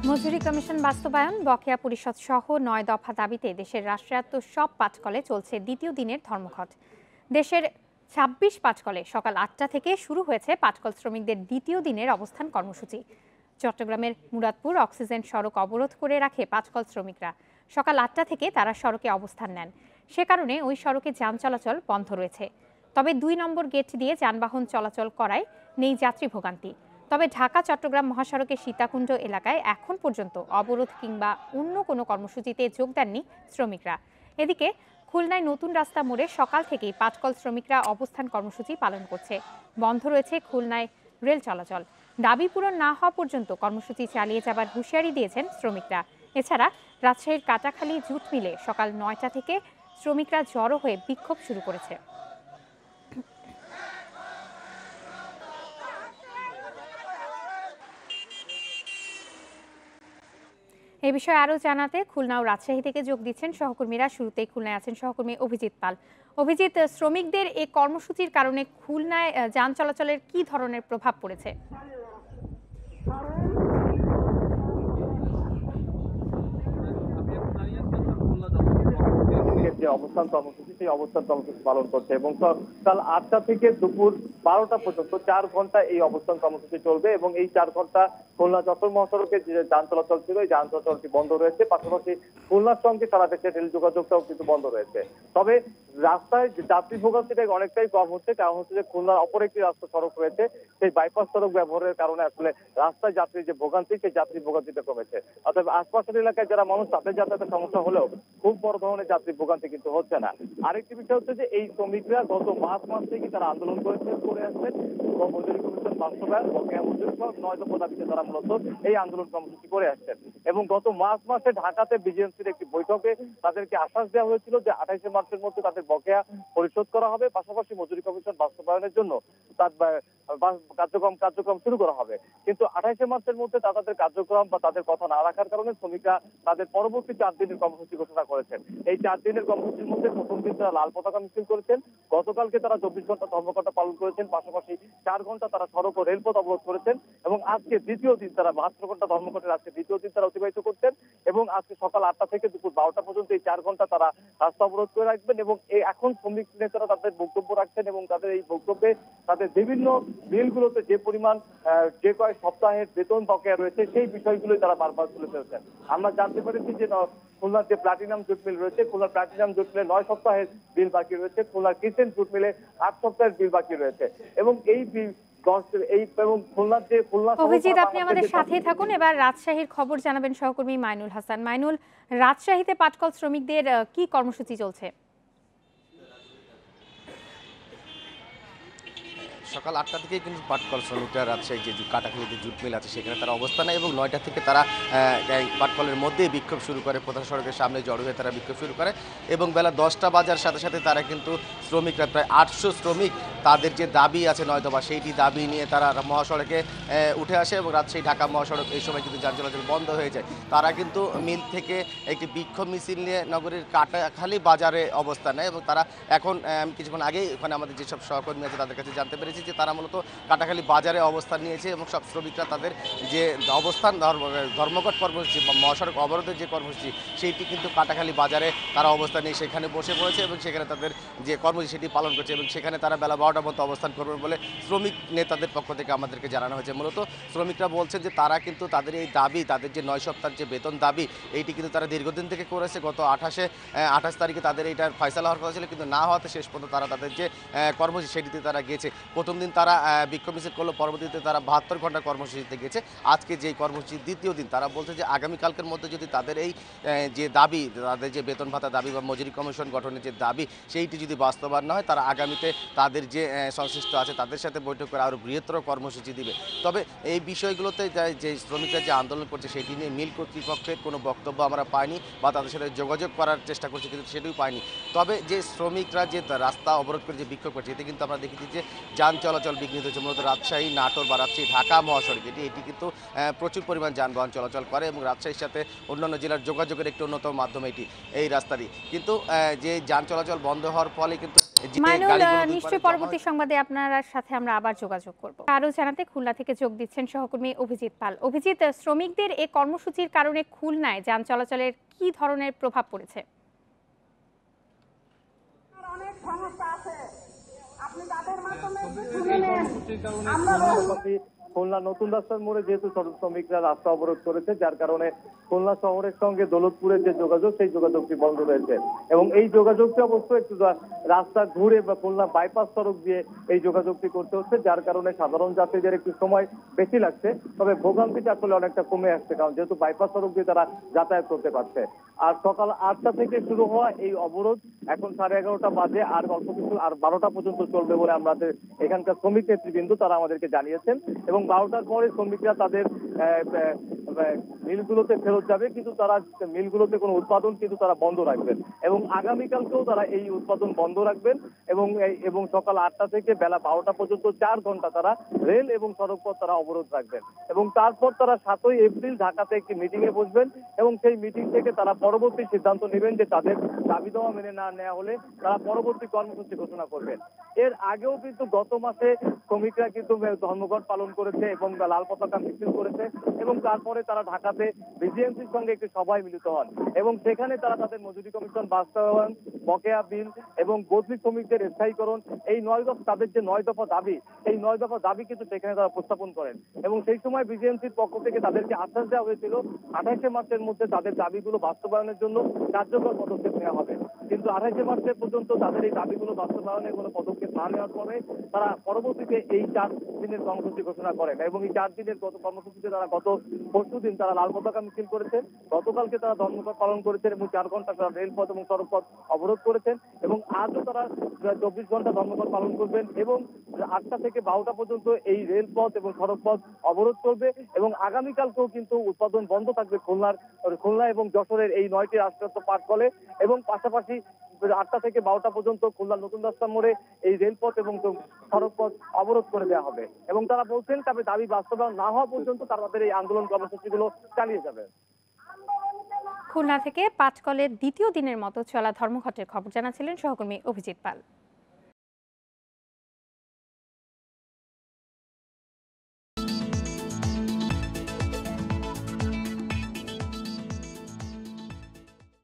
মজুরি কমিশন বাস্তবায়ন, বকেয়া পরিশোধ সহ ৯ দফা দাবিতে দেশের রাষ্ট্রায়ত্ত সব পাটকলে চলছে দ্বিতীয় দিনের ধর্মঘট। দেশের ২৬ পাটকলে সকাল ৮টা থেকে শুরু হয়েছে পাটকল শ্রমিকদের দ্বিতীয় দিনের অবস্থান কর্মসূচি। চট্টগ্রামের মুরাদপুর অক্সিজেন সড়ক অবরোধ করে রাখে পাটকল শ্রমিকরা। সকাল ৮টা থেকে তারা সড়কে অবস্থান নেন। সে কারণে ওই সড়কে যান চলাচল বন্ধ রয়েছে। তবে ২ নম্বর গেট দিয়ে যানবাহন চলাচল করায় নেই যাত্রী ভোগান্তি। তবে ঢাকা চট্টগ্রাম মহাসড়কের সীতাকুণ্ড এলাকায় এখন পর্যন্ত অবরোধ কিংবা অন্য কোনো কর্মসূচিতে যোগ দেননি শ্রমিকরা। এদিকে খুলনায় নতুন রাস্তা মোড়ে সকাল থেকেই পাটকল শ্রমিকরা অবস্থান কর্মসূচি পালন করছে। বন্ধ রয়েছে খুলনায় রেল চলাচল। দাবি পূরণ না হওয়া পর্যন্ত কর্মসূচি চালিয়ে যাবার হুঁশিয়ারি দিয়েছেন শ্রমিকরা। এছাড়া রাজশাহীর কাটাখালী জুট মিলে সকাল ৯টা থেকে শ্রমিকরা জড়ো হয়ে বিক্ষোভ শুরু করেছে। এই বিষয়ে আরো জানাতে খুলনা ও রাজশাহী থেকে যোগ দিচ্ছেন সহকর্মীরা। শুরুতেই খুলনায় আছেন সহকর্মী অভিজিৎ পাল। অভিজিৎ, শ্রমিকদের এই কর্মসূচির কারণে খুলনায় যান চলাচলের কি ধরনের প্রভাব পড়েছে? যে অবস্থান কর্মসূচি সেই অবস্থান কর্মসূচি পালন করছে এবং সকাল ৮টা থেকে দুপুর ১২টা পর্যন্ত ৪ ঘন্টা এই অবস্থান কর্মসূচি চলবে এবং এই ৪ ঘন্টা খুলনা যশোর মহাসড়কে যে যান চলাচল ছিল এই যান চলাচলটি বন্ধ রয়েছে। পাশাপাশি খুলনার সঙ্গে সারা দেশের রেল যোগাযোগটাও কিন্তু বন্ধ রয়েছে। তবে রাস্তায় যাত্রী ভোগান্তিটা অনেকটাই কম হচ্ছে, কারণ হচ্ছে যে খুলনার অপর একটি রাস্তা সড়ক রয়েছে, সেই বাইপাস সড়ক ব্যবহারের কারণে আসলে রাস্তায় যাত্রীর যে ভোগান্তি সেই যাত্রী ভোগান্তিটা কমেছে। অর্থাৎ আশপাশের এলাকায় যারা মানুষ তাদের যাতায়াতের সমস্যা হলেও খুব বড় ধরনের যাত্রী ভোগান্তি কিন্তু হচ্ছে না। আরেকটি বিষয় হচ্ছে যে এই শ্রমিকরা গত মাস থেকে তারা আন্দোলন করে আসছেন। মজুরি কমিশন বাস্তবায়ন, বকেয়া মজুরি সহ ৯ দফা দাবিতে তারা মূলত এই আন্দোলন কর্মসূচি করে আসছেন এবং গত মাসে ঢাকাতে বিজিএমসির একটি বৈঠকে তাদেরকে আশ্বাস দেওয়া হয়েছিল যে ২৮শে মার্চের মধ্যে তাদের বকেয়া পরিশোধ করা হবে, পাশাপাশি মজুরি কমিশন বাস্তবায়নের জন্য তার কার্যক্রম শুরু করা হবে। কিন্তু ২৮শে মার্চের মধ্যে তাদের কার্যক্রম বা তাদের কথা না রাখার কারণে শ্রমিকরা তাদের পরবর্তী ৪ দিনের কর্মসূচি ঘোষণা করেছেন। এই ৪ দিনের কর্মসূচির মধ্যে প্রথম দিন তারা লাল পতাকা মিছিল করেছেন, গতকালকে তারা ২৪ ঘন্টা ধর্মঘট পালন করেছেন, পাশাপাশি ৪ ঘন্টা তারা সড়ক ও রেলপথ অবরোধ করেছেন এবং আজকে দ্বিতীয় দিন তারা ৭২ ঘন্টা ধর্মঘটের আজকে দ্বিতীয় দিন তারা অতিবাহিত করছেন এবং আজকে সকাল ৮টা থেকে দুপুর ১২টা পর্যন্ত এই ৪ ঘন্টা তারা রাস্তা অবরোধ করে রাখবেন এবং এখন শ্রমিক নেতারা তাদের বক্তব্য রাখছেন এবং তাদের এই বক্তব্যে তাদের বিভিন্ন বিলগুলোতে যে পরিমাণ যে কয়েক সপ্তাহের বেতন বকেয়া রয়েছে সেই বিষয়গুলোই তারা বারবার তুলে ধরেছেন। আমরা জানতে পেরেছি যে খুলনার যে প্লাটিনাম জুট মিল রয়েছে, খুলনার প্লাটিনাম জুট মিলে ৯ সপ্তাহের বিল বাকি রয়েছে, খুলনার কিচেন জুট মিলে ৮ সপ্তাহের বিল বাকি রয়েছে এবং এই অভিজিৎ, আপনি আমাদের সাথেই থাকুন। এবার রাজশাহীর খবর জানাবেন সহকর্মী মাইনুল হাসান। মাইনুল, রাজশাহীতে পাটকল শ্রমিকদের কি কর্মসূচি চলছে? সকাল ৮টা থেকেই কিন্তু পাটকল শ্রমিকরা রাজশাহী যে কাটাখালীতে জুট মিল আছে সেখানে তারা অবস্থান নেয় এবং ৯টা থেকে তারা পাটকলের মধ্যেই বিক্ষোভ শুরু করে, প্রধান সড়কের সামনে জড়ো হয়ে তারা বিক্ষোভ শুরু করে এবং বেলা ১০টা বাজার সাথে সাথে তারা কিন্তু শ্রমিকরা প্রায় ৮০০ শ্রমিক তাদের যে দাবি আছে ৯ দফা সেইটি দাবি নিয়ে তারা মহাসড়কে উঠে আসে এবং রাজশাহী ঢাকা মহাসড়ক এই সময় কিন্তু যান চলাচল বন্ধ হয়ে যায়। তারা কিন্তু মিল থেকে একটি বিক্ষোভ মিছিল নিয়ে নগরীর কাটাখালী বাজারে অবস্থান নেয় এবং তারা এখন কিছুক্ষণ আগেই ওখানে আমাদের যেসব সহকর্মী আছে তাদের কাছে জানতে পেরেছি যে তারা মূলত কাটাখালী বাজারে অবস্থান নিয়েছে এবং সব শ্রমিকরা তাদের যে অবস্থান ধর্মঘট কর্মসূচি বা মহাসড়ক অবরোধের যে কর্মসূচি সেইটি কিন্তু কাটাখালী বাজারে তারা অবস্থান নিয়ে সেখানে বসে পড়েছে এবং সেখানে তাদের যে কর্মসূচি সেটি পালন করছে এবং সেখানে তারা বেলা ১২টার মতো অবস্থান করবে বলে শ্রমিক নেতাদের পক্ষ থেকে আমাদেরকে জানানো হয়েছে। মূলত শ্রমিকরা বলছেন যে তারা কিন্তু তাদের এই দাবি, তাদের যে ৯ সপ্তাহের যে বেতন দাবি এইটি কিন্তু তারা দীর্ঘদিন থেকে করেছে। গত ২৮ তারিখে তাদের এইটার ফয়সালা হওয়ার কথা ছিল, কিন্তু না হওয়াতে শেষ পর্যন্ত তারা তাদের যে কর্মসূচি সেটিতে তারা গেছে। প্রথম দিন তারা বিক্ষোভ মিছিল করলো, পরবর্তীতে তারা ৭২ ঘন্টা কর্মসূচিতে গেছে। আজকে যেই কর্মসূচির দ্বিতীয় দিন তারা বলছে যে আগামীকালকের মধ্যে যদি তাদের এই যে দাবি, তাদের যে বেতন ভাতা দাবি বা মজুরি কমিশন গঠনের যে দাবি সেইটি যদি বাস্তবায়ন না হয় তারা আগামীতে তাদের যে সংশ্লিষ্ট আছে তাদের সাথে বৈঠক করে আরও বৃহত্তর কর্মসূচি দিবে। তবে এই বিষয়গুলোতে যে শ্রমিকরা যে আন্দোলন করছে সেটি নিয়ে মিল কর্তৃপক্ষের কোনো বক্তব্য আমরা পাইনি বা তাদের সাথে যোগাযোগ করার চেষ্টা করছি, কিন্তু সেটিও পাইনি। তবে যে শ্রমিকরা যে রাস্তা অবরোধ করে যে বিক্ষোভ করছে এতে কিন্তু আমরা দেখেছি যে যান চলাচল বিঘ্নিত হচ্ছে। মূলত রাজশাহী নাটোর বা রাজশাহী ঢাকা মহাসড়ক এটি কিন্তু প্রচুর পরিমাণ যানবাহন চলাচল করে এবং রাজশাহীর সাথে অন্যান্য জেলার যোগাযোগের একটি অন্যতম মাধ্যম এই রাস্তাটি। কিন্তু যে যান চলাচল বন্ধ হওয়ার ফলে কিন্তু যে মাইনুল, গাড়িগুলো দুই পারে নিশ্চয়ই জমা পরবর্তী সংবাদে আপনার সাথে আমরা আবার যোগাযোগ করব। আরো জানাতে খুলনা থেকে যোগ দিচ্ছেন সহকর্মী অভিজিৎ পাল। অভিজিৎ, শ্রমিকদের এই কর্মসূচির কারণে খুলনায় যান চলাচলের কি ধরনের প্রভাব পড়েছে? অনেক সমস্যা আছে, আপনি তাদের মাধ্যমে একটু শুনে নেন। পাশাপাশি খুলনা নতুন রাস্তার মোড়ে যেহেতু শ্রমিকরা রাস্তা অবরোধ করেছে, যার কারণে খুলনা শহরের সঙ্গে দৌলতপুরের যে যোগাযোগ সেই যোগাযোগটি বন্ধ রয়েছে এবং এই যোগাযোগটি অবশ্য একটু রাস্তা ঘুরে বা খুলনা বাইপাস সড়ক দিয়ে এই যোগাযোগটি করতে হচ্ছে, যার কারণে সাধারণ যাত্রীদের একটু সময় বেশি লাগছে। তবে ভোগান্তিটা আসলে অনেকটা কমে আসছে, কারণ যেহেতু বাইপাস সড়ক দিয়ে তারা যাতায়াত করতে পারছে। আর সকাল 8টা থেকে শুরু হওয়া এই অবরোধ এখন 11:30 বাজে, আর অল্প কিছু আর 12টা পর্যন্ত চলবে বলে আমাদের এখানকার শ্রমিক নেতৃবৃন্দ তারা আমাদেরকে জানিয়েছেন। এবং 12টার পরে শ্রমিকরা তাদের মিলগুলোতে ফেরত যাবে, কিন্তু তারা মিলগুলোতে কোনো উৎপাদন কিন্তু তারা বন্ধ রাখবেন এবং আগামীকালকেও তারা এই উৎপাদন বন্ধ রাখবেন এবং সকাল 8টা থেকে বেলা 12টা পর্যন্ত 4 ঘন্টা তারা রেল এবং সড়কপথ তারা অবরোধ রাখবেন এবং তারপর তারা 7ই এপ্রিল ঢাকাতে একটি মিটিং এ বসবেন এবং সেই মিটিং থেকে তারা পরবর্তী সিদ্ধান্ত নেবেন যে তাদের দাবি দেওয়া মেনে না নেওয়া হলে তারা পরবর্তী কর্মসূচি ঘোষণা করবেন। এর আগেও কিন্তু গত মাসে শ্রমিকরা কিন্তু ধর্মঘট পালন করেছে এবং লাল পতাকা মিছিল করেছে এবং তারপরে তারা ঢাকাতে বিজিএমসির সঙ্গে একটি সভায় মিলিত হন এবং সেখানে তারা তাদের মজুরি কমিশন বাস্তবায়ন, বকেয়া বিল এবং বদলি শ্রমিকদের স্থায়ীকরণ, এই 9 দফা তাদের যে 9 দফা দাবি, এই 9 দফা দাবি কিন্তু সেখানে তারা উপস্থাপন করেন এবং সেই সময় বিজিএমসির পক্ষ থেকে তাদেরকে আশ্বাস দেওয়া হয়েছিল 28শে মার্চের মধ্যে তাদের দাবিগুলো বাস্তবায়নের জন্য কার্যকর পদক্ষেপ নেওয়া হবে। কিন্তু 28শে মার্চের পর্যন্ত তাদের এই দাবিগুলো বাস্তবায়নের কোনো পদক্ষেপ না নেওয়ার পরে তারা পরবর্তীতে এই 4 দিনের কর্মসূচি ঘোষণা করেন এবং এই 4 দিনের কর্মসূচিতে তারা গত পরশুদিন তারা লাল পতাকা মিছিল করেছেন, গতকালকে তারা ধর্মঘট পালন করেছেন এবং 4 ঘন্টা তারা রেলপথ এবং সড়কপথ অবরোধ করেছেন এবং আজও তারা 24 ঘন্টা ধর্মঘট পালন করবেন এবং 8টা থেকে 12টা পর্যন্ত এই রেলপথ এবং সড়কপথ অবরোধ করবে এবং আগামীকালকেও কিন্তু উৎপাদন বন্ধ থাকবে খুলনা এবং যশোরের এই 9টি রাষ্ট্রায়ত্ত পাটকলে এবং পাশাপাশি 8টা থেকে 12টা পর্যন্ত খুলনা নতুন রাস্তার মোড়ে এই রেলপথ এবং সড়কপথ অবরোধ করে দেওয়া হবে এবং তারা বলছেন তবে দাবি বাস্তবায়ন না হওয়া পর্যন্ত তাদের এই আন্দোলন কর্মসূচিগুলো চালিয়ে যাবে। খুলনা থেকে পাটকলের দ্বিতীয় দিনের মতো চলা ধর্মঘটের খবর জানাচ্ছিলেন সহকর্মী অভিজিৎ পাল।